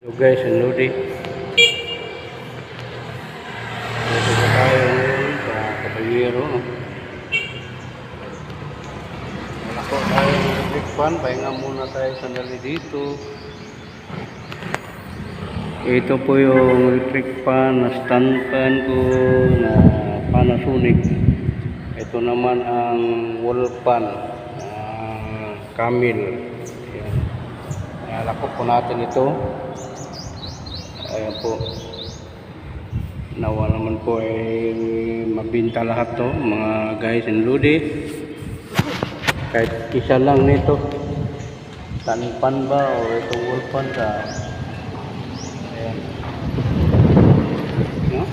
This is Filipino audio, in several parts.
So guys, ang lodi. Dito pa tayo ngayon sa Caballero. No? Wala po tayo ng electric fan. Pahinga muna tayo sandali dito. Ito po yung electric fan na stand fan ko na Panasonic. Ito naman ang wall fan Camil. Ayan. Nalakot po natin ito. Ayan po. Nawa naman po ay mabinta lahat to mga guys and lodi. Kahit isa lang nito. Tanpan ba o ito wall fan sa ayan. No?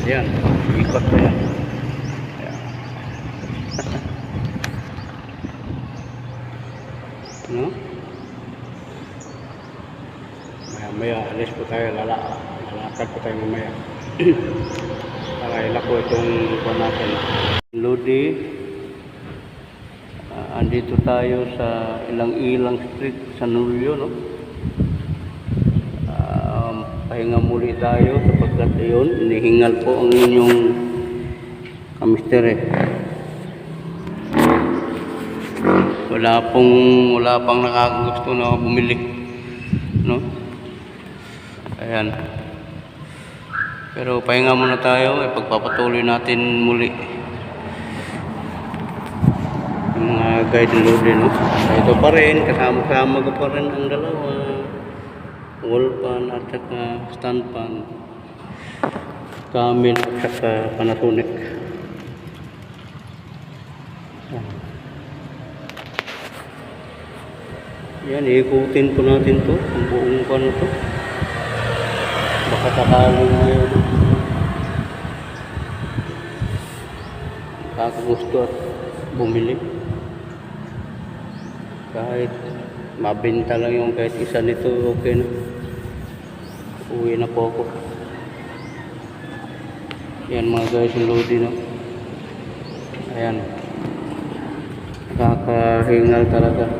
Ayan. Ikot na yan. Ayan. No? Maya alis po tayo, lalakad po tayo mamaya. Para ilako itong buwan natin. Lodi, andito tayo sa Ilang Street, San Julio, no? Pahinga muli tayo sapagkat yun, inihingal po ang inyong kamister eh. Wala pang nakakagusto na bumili, no? Ayan. Pero pahinga muna tayo, pagpapatuloy natin muli yung mga guide and load din, no? Ito pa rin, kasama ko pa rin ang dalawa, wall pan at saka stand pan, Camil at saka Panasonic. Yan, ikutin po natin to, ang buong pan to. Baka sakaling ngayon kakagusto at bumili. Kahit mabenta lang yung kahit isa nito, okay na. Uwi na po ako. Yan mga guys, yung lodi, no? Ayan. Nakakahingal talaga.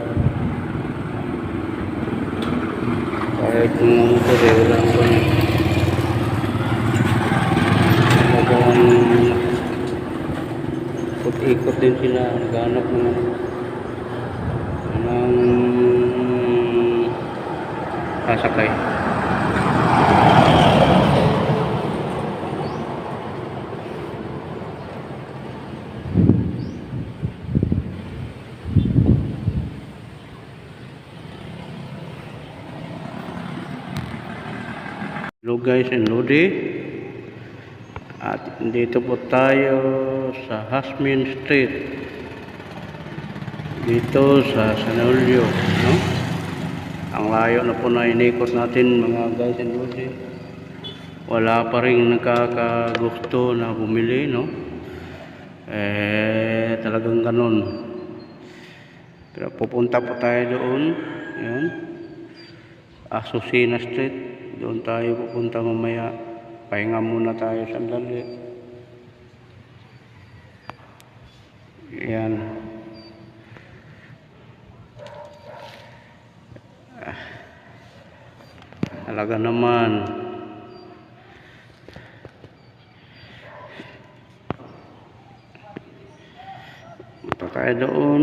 Kahit mga motor eh, wala ang kanya. Talagang ikot din sila, naghanap ng sasakay. Hello guys and lodi, at dito po tayo sa Jasmine Street dito sa San Julio, no? Ang layo na po na inikot natin mga guys and lodi. Wala pa rin nakakagusto na bumili, no? Talagang ganun. Pero pupunta po tayo doon, yan, Asusina Street. Doon tayo pupunta mamaya. Pahinga muna tayo sandali. Yan. Talaga naman. Punta tayo doon.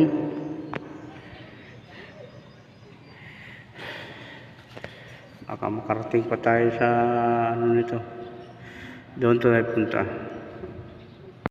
Baka makarating pa tayo sa ano nito. Doon tayo punta.